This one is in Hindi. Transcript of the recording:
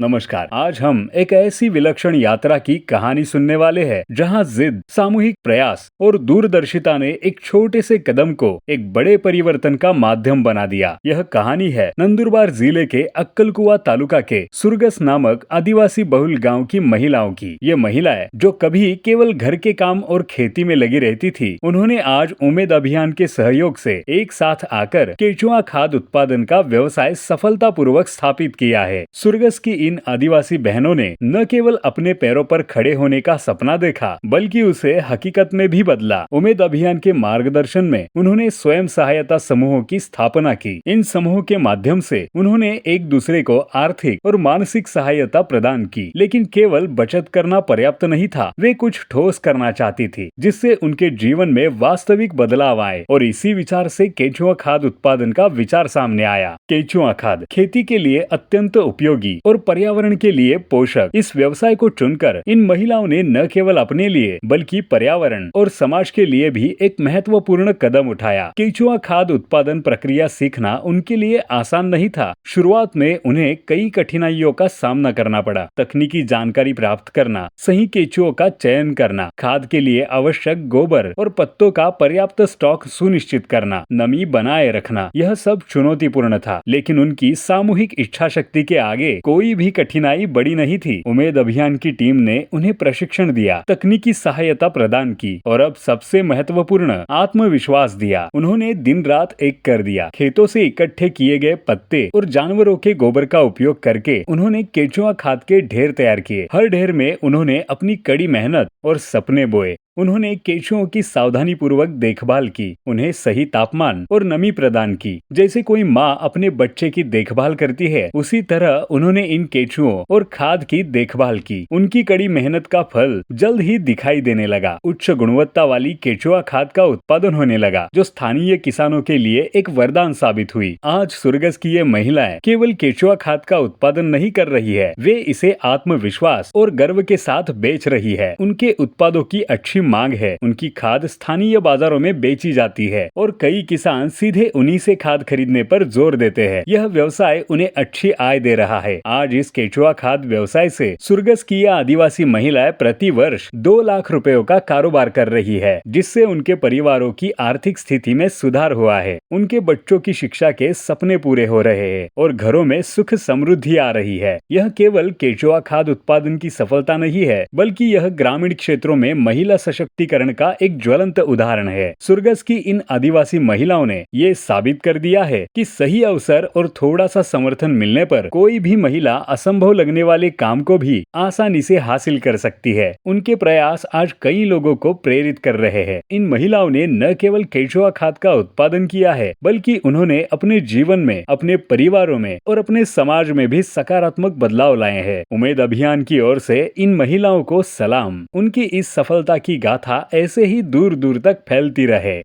नमस्कार। आज हम एक ऐसी विलक्षण यात्रा की कहानी सुनने वाले हैं जहां जिद, सामूहिक प्रयास और दूरदर्शिता ने एक छोटे से कदम को एक बड़े परिवर्तन का माध्यम बना दिया। यह कहानी है नंदुरबार जिले के अक्कलकुआ तालुका के सुरगस नामक आदिवासी बहुल गांव की महिलाओं की। ये महिलाएं जो कभी केवल घर के काम और खेती में लगी रहती थी, उन्होंने आज उम्मीद अभियान के सहयोग से एक साथ आकर केचुआ खाद उत्पादन का व्यवसाय सफलतापूर्वक स्थापित किया है। सुरगस की इन आदिवासी बहनों ने न केवल अपने पैरों पर खड़े होने का सपना देखा, बल्कि उसे हकीकत में भी बदला। उम्मीद अभियान के मार्गदर्शन में उन्होंने स्वयं सहायता समूहों की स्थापना की। इन समूहों के माध्यम से उन्होंने एक दूसरे को आर्थिक और मानसिक सहायता प्रदान की। लेकिन केवल बचत करना पर्याप्त नहीं था, वे कुछ ठोस करना चाहती थी जिससे उनके जीवन में वास्तविक बदलाव आए। और इसी विचार से केचुआ खाद उत्पादन का विचार सामने आया। केचुआ खाद खेती के लिए अत्यंत उपयोगी और पर्यावरण के लिए पोषक। इस व्यवसाय को चुनकर इन महिलाओं ने न केवल अपने लिए बल्कि पर्यावरण और समाज के लिए भी एक महत्वपूर्ण कदम उठाया। केचुआ खाद उत्पादन प्रक्रिया सीखना उनके लिए आसान नहीं था। शुरुआत में उन्हें कई कठिनाइयों का सामना करना पड़ा। तकनीकी जानकारी प्राप्त करना, सही केचुओं का चयन करना, खाद के लिए आवश्यक गोबर और पत्तों का पर्याप्त स्टॉक सुनिश्चित करना, नमी बनाए रखना, यह सब चुनौतीपूर्ण था। लेकिन उनकी सामूहिक इच्छा शक्ति के आगे कोई भी कठिनाई बड़ी नहीं थी। उम्मीद अभियान की टीम ने उन्हें प्रशिक्षण दिया, तकनीकी सहायता प्रदान की और अब सबसे महत्वपूर्ण आत्मविश्वास दिया। उन्होंने दिन रात एक कर दिया। खेतों से इकट्ठे किए गए पत्ते और जानवरों के गोबर का उपयोग करके उन्होंने केचुआ खाद के ढेर तैयार किए। हर ढेर में उन्होंने अपनी कड़ी मेहनत और सपने बोए। उन्होंने केचुओं की सावधानी पूर्वक देखभाल की, उन्हें सही तापमान और नमी प्रदान की। जैसे कोई माँ अपने बच्चे की देखभाल करती है, उसी तरह उन्होंने इन केचुओं और खाद की देखभाल की। उनकी कड़ी मेहनत का फल जल्द ही दिखाई देने लगा। उच्च गुणवत्ता वाली केचुआ खाद का उत्पादन होने लगा, जो स्थानीय किसानों के लिए एक वरदान साबित हुई। आज सुरगस की ये महिलाएं केवल केचुआ खाद का उत्पादन नहीं कर रही है, वे इसे आत्मविश्वास और गर्व के साथ बेच रही है। उनके उत्पादों की अच्छी मांग है। उनकी खाद स्थानीय बाजारों में बेची जाती है और कई किसान सीधे उन्हीं से खाद खरीदने पर जोर देते हैं। यह व्यवसाय उन्हें अच्छी आय दे रहा है। आज इस केचुआ खाद व्यवसाय से सुरगस की यह आदिवासी महिलाएं प्रति वर्ष 2 लाख रुपयों का कारोबार कर रही है, जिससे उनके परिवारों की आर्थिक स्थिति में सुधार हुआ है। उनके बच्चों की शिक्षा के सपने पूरे हो रहे हैं और घरों में सुख समृद्धि आ रही है। यह केवल केचुआ खाद उत्पादन की सफलता नहीं है, बल्कि यह ग्रामीण क्षेत्रों में महिला सशक्तिकरण का एक ज्वलंत उदाहरण है। सुरगस की इन आदिवासी महिलाओं ने ये साबित कर दिया है कि सही अवसर और थोड़ा सा समर्थन मिलने पर कोई भी महिला असंभव लगने वाले काम को भी आसानी से हासिल कर सकती है। उनके प्रयास आज कई लोगों को प्रेरित कर रहे हैं। इन महिलाओं ने न केवल केचुआ खाद का उत्पादन किया है, बल्कि उन्होंने अपने जीवन में, अपने परिवारों में और अपने समाज में भी सकारात्मक बदलाव लाए हैं। उम्मीद अभियान की ओर से इन महिलाओं को सलाम। उनकी इस सफलता की गाथा ऐसे ही दूर दूर तक फैलती रहे।